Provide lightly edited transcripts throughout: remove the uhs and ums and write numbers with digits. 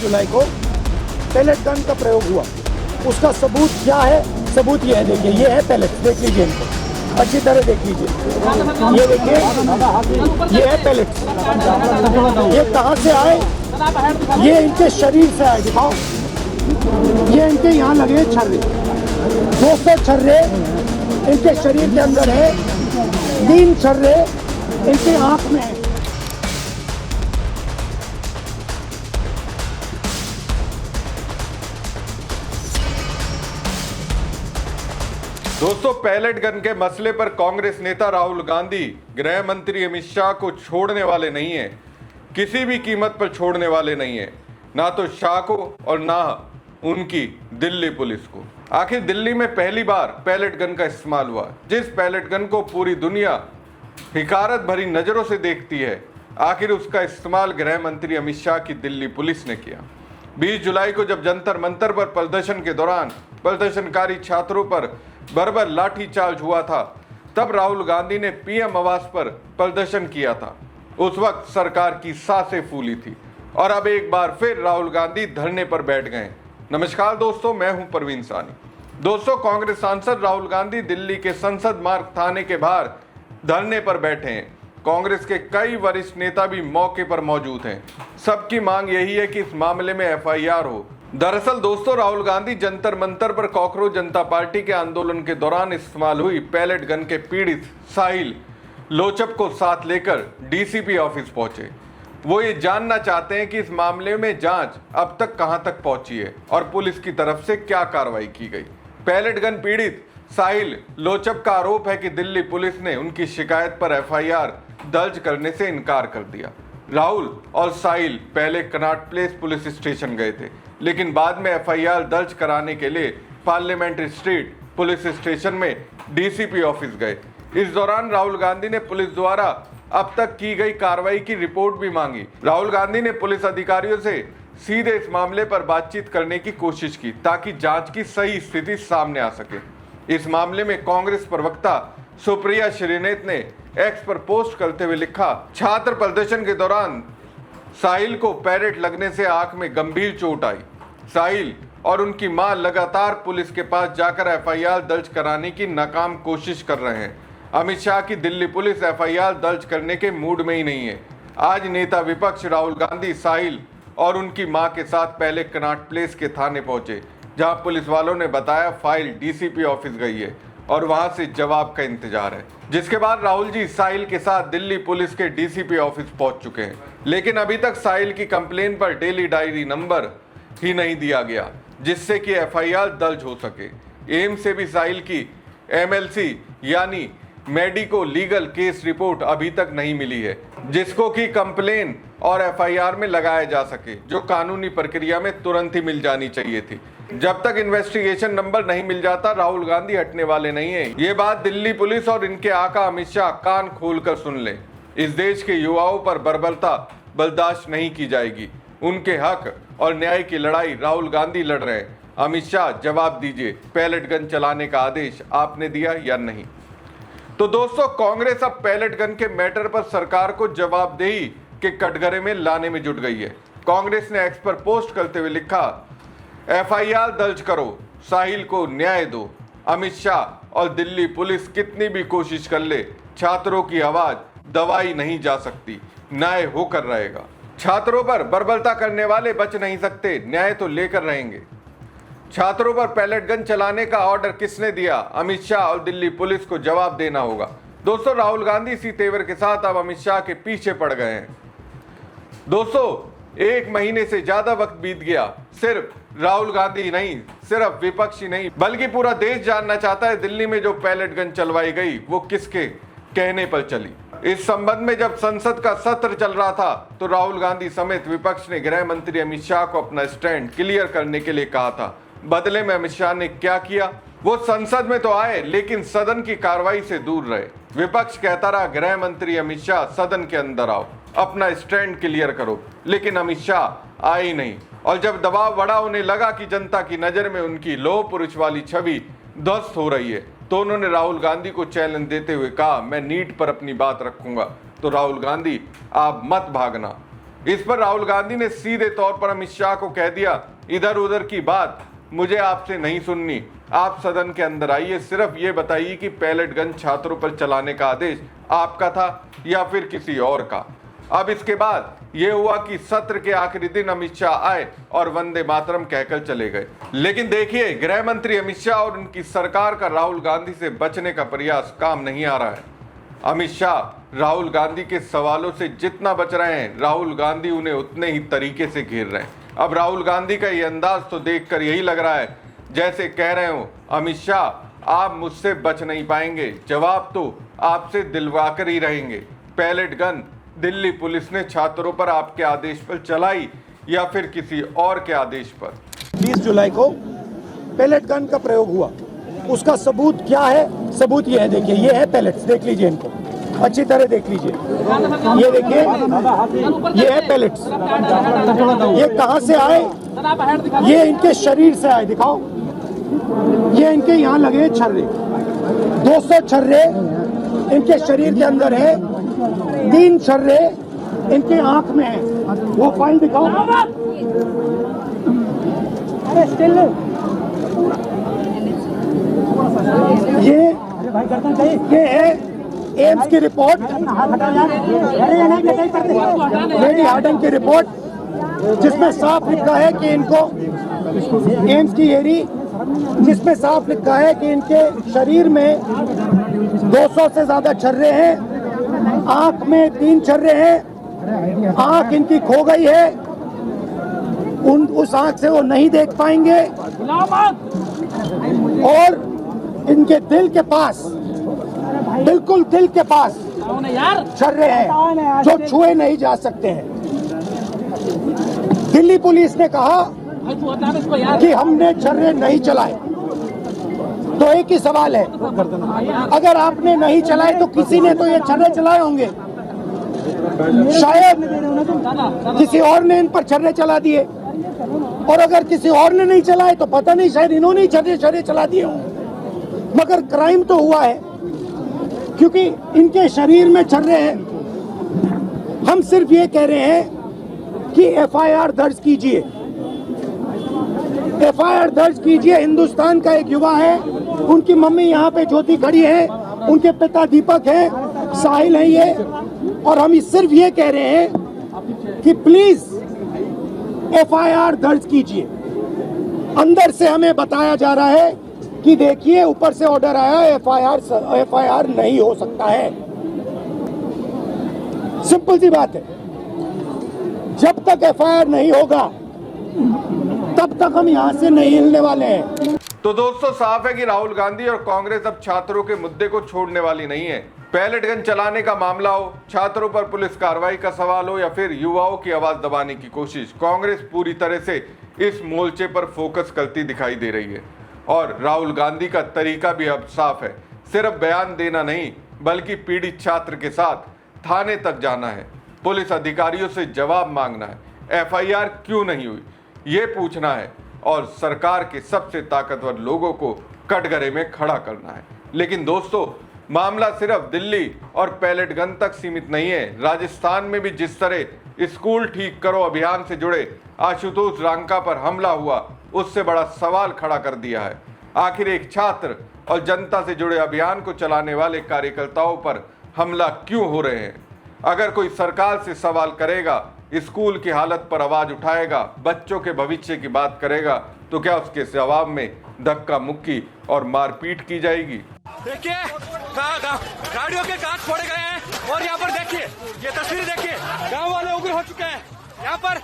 जुलाई को pellet gun का प्रयोग हुआ। उसका सबूत क्या है? सबूत ये है, देखिए ये है पैलेट, देख लीजिए इनको अच्छी तरह देख लीजिए। ये देखिए ये है पैलेट। ये कहाँ से आए? ये इनके शरीर से आए। दिखाओ, ये इनके यहाँ लगे हैं छर्रे, 200 छर्रे इनके शरीर के अंदर है, 3 छर्रे इनके आंख में है। दोस्तों, पैलेट गन के मसले पर कांग्रेस नेता राहुल गांधी गृह मंत्री अमित शाह को छोड़ने वाले नहीं है, किसी भी कीमत पर छोड़ने वाले नहीं है, ना तो शाह को और ना उनकी दिल्ली पुलिस को। आखिर दिल्ली में पहली बार पैलेट गन का इस्तेमाल हुआ, जिस पैलेट गन को पूरी दुनिया हिकारत भरी नजरों से देखती है, आखिर उसका इस्तेमाल गृह मंत्री अमित शाह की दिल्ली पुलिस ने किया। 20 जुलाई को जब जंतर मंतर पर प्रदर्शन के दौरान प्रदर्शनकारी छात्रों पर बर्बर लाठीचार्ज हुआ था, तब राहुल गांधी ने पीएम आवास पर प्रदर्शन किया था। उस वक्त सरकार की सांसें फूली थी और अब एक बार फिर राहुल गांधी धरने पर बैठ गए। नमस्कार दोस्तों, मैं हूं परवीन सानी। दोस्तों, कांग्रेस सांसद राहुल गांधी दिल्ली के संसद मार्ग थाने के बाहर धरने पर बैठे हैं। कांग्रेस के कई वरिष्ठ नेता भी मौके पर मौजूद हैं। सबकी मांग यही है कि इस मामले में एफआईआर हो। दरअसल दोस्तों, राहुल गांधी जंतर मंतर पर कॉकरोच जनता पार्टी के आंदोलन के दौरान इस्तेमाल हुई पैलेट गन के पीड़ित साहिल लोचप को साथ लेकर डीसीपी ऑफिस पहुंचे। वो ये जानना चाहते हैं कि इस मामले में जांच अब तक कहां तक पहुंची है और पुलिस की तरफ से क्या कार्रवाई की गई। पैलेट गन पीड़ित साहिल लोचप का आरोप है कि दिल्ली पुलिस ने उनकी शिकायत पर एफआईआर दर्ज करने से इनकार कर दिया। राहुल और साहिल पहले कनॉट प्लेस पुलिस स्टेशन गए थे, लेकिन बाद में एफआईआर दर्ज कराने के लिए पार्लियामेंट स्ट्रीट पुलिस स्टेशन में डीसीपी ऑफिस गए। इस दौरान राहुल गांधी ने पुलिस द्वारा अब तक की गई कार्रवाई की रिपोर्ट भी मांगी। राहुल गांधी ने पुलिस अधिकारियों से सीधे इस मामले पर बातचीत करने की कोशिश की ताकि जांच की सही स्थिति सामने आ सके। इस मामले में कांग्रेस प्रवक्ता सुप्रिया श्रीनेत ने एक्स पर पोस्ट करते हुए लिखा, छात्र प्रदर्शन के दौरान साहिल को पैलेट लगने से आंख में गंभीर चोट आई। साहिल और उनकी मां लगातार पुलिस के पास जाकर एफआईआर दर्ज कराने की नाकाम कोशिश कर रहे हैं। अमित शाह की दिल्ली पुलिस एफआईआर दर्ज करने के मूड में ही नहीं है। आज नेता विपक्ष राहुल गांधी साहिल और उनकी मां के साथ पहले कनॉट प्लेस के थाने पहुंचे, जहां पुलिस वालों ने बताया फाइल डीसीपी ऑफिस गई है और वहां से जवाब का इंतजार है। जिसके बाद राहुल जी साहिल के साथ दिल्ली पुलिस के डीसीपी ऑफिस पहुंच चुके हैं, लेकिन अभी तक साहिल की कंप्लेन पर डेली डायरी नंबर ही नहीं दिया गया, जिससे कि एफआईआर दर्ज हो सके। एम्स से भी साहिल की एमएलसी यानी मेडिको लीगल केस रिपोर्ट अभी तक नहीं मिली है, जिसको कि कंप्लेन और एफआईआर में लगाया जा सके, जो कानूनी प्रक्रिया में तुरंत ही मिल जानी चाहिए थी। जब तक इन्वेस्टिगेशन नंबर नहीं मिल जाता, राहुल गांधी हटने वाले नहीं है। ये बात दिल्ली पुलिस और इनके आका अमित शाह कान खोलकर सुन लें। इस देश के युवाओं पर बर्बरता बर्दाश्त नहीं की जाएगी। उनके हक और न्याय की लड़ाई राहुल गांधी लड़ रहे हैं। अमित शाह, जवाब दीजिए, पैलेट गन चलाने का आदेश आपने दिया या नहीं? तो दोस्तों, कांग्रेस अब पैलेट गन के मैटर पर सरकार को जवाबदेही के कटघरे में लाने में जुट गई है। कांग्रेस ने एक्स पर पोस्ट करते हुए लिखा, एफआईआर दर्ज करो, साहिल को न्याय दो। अमित शाह और दिल्ली पुलिस कितनी भी कोशिश कर ले, छात्रों की आवाज दबाई नहीं जा सकती। न्याय होकर रहेगा। छात्रों पर बर्बरता करने वाले बच नहीं सकते, न्याय तो लेकर रहेंगे। छात्रों पर पैलेट गन चलाने का ऑर्डर किसने दिया? अमित शाह और दिल्ली पुलिस को जवाब देना होगा। दोस्तों, राहुल गांधी इसी तेवर के साथ अब अमित शाह के पीछे पड़ गए हैं। दोस्तों, 1 महीने से ज्यादा वक्त बीत गया। सिर्फ राहुल गांधी नहीं, सिर्फ विपक्ष ही नहीं, बल्कि पूरा देश जानना चाहता है दिल्ली में जो पैलेट गन चलवाई गई वो किसके कहने पर चली। इस संबंध में जब संसद का सत्र चल रहा था, तो राहुल गांधी समेत विपक्ष ने गृह मंत्री अमित शाह को अपना स्टैंड क्लियर करने के लिए कहा था। बदले में अमित शाह ने क्या किया? वो संसद में तो आए, लेकिन सदन की कार्रवाई से दूर रहे। विपक्ष कहता रहा, गृह मंत्री अमित शाह सदन के अंदर आओ, अपना स्टैंड क्लियर करो, लेकिन अमित शाह आए ही नहीं। और जब दबाव बढ़ा, उन्हें लगा कि जनता की नजर में उनकी लोह पुरुष वाली छवि ध्वस्त हो रही है, तो उन्होंने राहुल गांधी को चैलेंज देते हुए कहा, मैं नीट पर अपनी बात रखूंगा। तो राहुल गांधी, आप मत भागना, इस पर राहुल गांधी ने सीधे तौर पर अमित शाह को कह दिया, इधर उधर की बात मुझे आपसे नहीं सुननी, आप सदन के अंदर आइए, सिर्फ ये बताइए कि पैलेट गन छात्रों पर चलाने का आदेश आपका था या फिर किसी और का। अब इसके बाद यह हुआ कि सत्र के आखिरी दिन अमित शाह आए और वंदे मातरम कहकर चले गए। लेकिन देखिए, गृह मंत्री अमित शाह और उनकी सरकार का राहुल गांधी से बचने का प्रयास काम नहीं आ रहा है। अमित शाह राहुल गांधी के सवालों से जितना बच रहे हैं, राहुल गांधी उन्हें उतने ही तरीके से घेर रहे हैं। अब राहुल गांधी का ये अंदाज तो देखकर यही लग रहा है जैसे कह रहे हो, अमित शाह आप मुझसे बच नहीं पाएंगे, जवाब तो आपसे दिलवाकर ही रहेंगे। पैलेट गन दिल्ली पुलिस ने छात्रों पर आपके आदेश पर चलाई या फिर किसी और के आदेश पर? 20 जुलाई को पैलेट गन का प्रयोग हुआ, उसका सबूत क्या है? सबूत ये है, देखिए ये है पैलेट्स, देख लीजिए इनको अच्छी तरह देख लीजिए, ये देखिए ये है पैलेट्स। ये कहाँ से आए? ये इनके शरीर से आए, दिखाओ, ये इनके यहाँ लगे छर्रे, 200 छर्रे इनके शरीर के अंदर है, 3 छर्रे इनके आंख में है। वो फाइल दिखाओ, ये है एम्स की रिपोर्ट, लेडी हार्डन की रिपोर्ट, जिसमें साफ लिखा है कि इनको एम्स की हेरी, जिसमें साफ लिखा है कि इनके शरीर में 200 से ज्यादा छर्रे हैं, आंख में 3 छर्रे हैं, आंख इनकी खो गई है, उस आंख से वो नहीं देख पाएंगे, और इनके दिल के पास, बिल्कुल दिल के पास छर्रे हैं जो छुए नहीं जा सकते हैं। दिल्ली पुलिस ने कहा कि हमने छर्रे नहीं चलाए, तो एक ही सवाल है, अगर आपने नहीं चलाए तो किसी ने तो ये छर्रे चलाए होंगे, शायद किसी और ने इन पर छर्रे चला दिए, और अगर किसी और ने नहीं चलाए तो पता नहीं, शायद इन्होंने ही छर्रे चला दिए होंगे। मगर क्राइम तो हुआ है क्योंकि इनके शरीर में छर्रे हैं। हम सिर्फ ये कह रहे हैं कि एफआईआर दर्ज कीजिए, एफआईआर दर्ज कीजिए। हिंदुस्तान का एक युवा है, उनकी मम्मी यहाँ पे ज्योति खड़ी है, उनके पिता दीपक है, साहिल है ये, और हम सिर्फ ये कह रहे हैं कि प्लीज एफआईआर दर्ज कीजिए। अंदर से हमें बताया जा रहा है कि देखिए ऊपर से ऑर्डर आया, एफआईआर नहीं हो सकता है। सिंपल सी बात है, जब तक एफआईआर नहीं होगा तब तक हम यहां से नहीं हिलने वाले हैं। तो दोस्तों, साफ है कि राहुल गांधी और कांग्रेस अब छात्रों के मुद्दे को छोड़ने वाली नहीं है। पैलेट गन चलाने का मामला हो, छात्रों पर पुलिस कार्रवाई का सवाल हो, या फिर युवाओं की आवाज दबाने की कोशिश, कांग्रेस पूरी तरह से इस मोर्चे पर फोकस करती दिखाई दे रही है। और राहुल गांधी का तरीका भी अब साफ है, सिर्फ बयान देना नहीं बल्कि पीड़ित छात्र के साथ थाने तक जाना है, पुलिस अधिकारियों से जवाब मांगना है, एफआईआर क्यों नहीं हुई ये पूछना है, और सरकार के सबसे ताकतवर लोगों को कटघरे में खड़ा करना है। लेकिन दोस्तों, मामला सिर्फ दिल्ली और पैलेट गन तक सीमित नहीं है। राजस्थान में भी जिस तरह स्कूल ठीक करो अभियान से जुड़े आशुतोष रांका पर हमला हुआ, उससे बड़ा सवाल खड़ा कर दिया है। आखिर एक छात्र और जनता से जुड़े अभियान को चलाने वाले कार्यकर्ताओं पर हमला क्यों हो रहे हैं? अगर कोई सरकार से सवाल करेगा, स्कूल की हालत पर आवाज उठाएगा, बच्चों के भविष्य की बात करेगा, तो क्या उसके जवाब में धक्का मुक्की और मारपीट की जाएगी? देखिए गाड़ियों के कांच फोड़े गए हैं, और यहाँ पर देखिए, ये तस्वीर देखिए, गांव वाले उग्र हो चुके हैं। यहाँ पर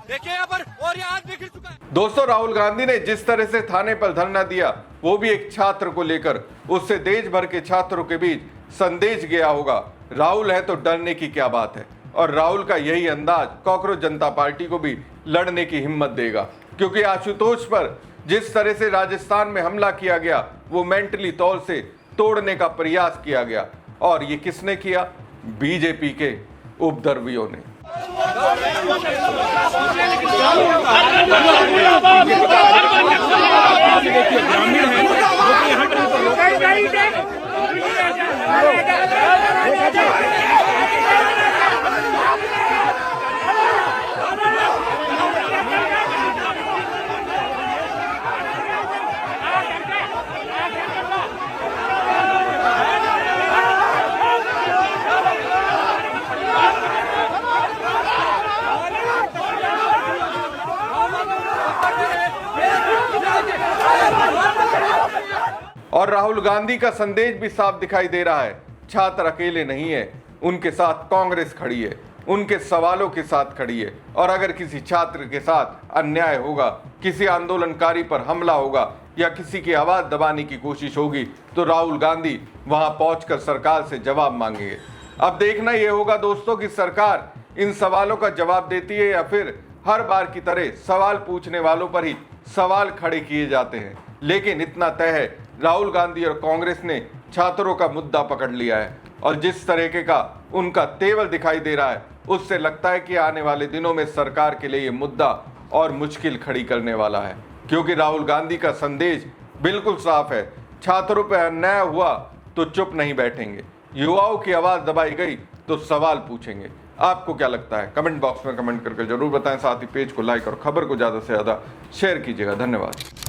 देखिए, यहाँ पर, और यहाँ आज भी गिर चुका है। दोस्तों, राहुल गांधी ने जिस तरह से थाने पर धरना दिया, वो भी एक छात्र को लेकर, उससे देश भर के छात्रों के बीच संदेश गया होगा, राहुल है तो डरने की क्या बात है। और राहुल का यही अंदाज कॉकरोच जनता पार्टी को भी लड़ने की हिम्मत देगा, क्योंकि आशुतोष पर जिस तरह से राजस्थान में हमला किया गया, वो मेंटली तौर से तोड़ने का प्रयास किया गया, और ये किसने किया? बीजेपी के उपद्रवियों ने। और राहुल गांधी का संदेश भी साफ दिखाई दे रहा है, छात्र अकेले नहीं है, उनके साथ कांग्रेस खड़ी है, उनके सवालों के साथ खड़ी है। और अगर किसी छात्र के साथ अन्याय होगा, किसी आंदोलनकारी पर हमला होगा या किसी की आवाज दबाने की कोशिश होगी तो राहुल गांधी वहां पहुंचकर सरकार से जवाब मांगेंगे। अब देखना यह होगा दोस्तों कि सरकार इन सवालों का जवाब देती है या फिर हर बार की तरह सवाल पूछने वालों पर ही सवाल खड़े किए जाते हैं। लेकिन इतना तय है, राहुल गांधी और कांग्रेस ने छात्रों का मुद्दा पकड़ लिया है और जिस तरीके का उनका तेवर दिखाई दे रहा है उससे लगता है कि आने वाले दिनों में सरकार के लिए ये मुद्दा और मुश्किल खड़ी करने वाला है, क्योंकि राहुल गांधी का संदेश बिल्कुल साफ है, छात्रों पर अन्याय हुआ तो चुप नहीं बैठेंगे, युवाओं की आवाज दबाई गई तो सवाल पूछेंगे। आपको क्या लगता है? कमेंट बॉक्स में कमेंट करके जरूर बताएं। साथ ही पेज को लाइक और खबर को ज्यादा से ज्यादा शेयर कीजिएगा। धन्यवाद।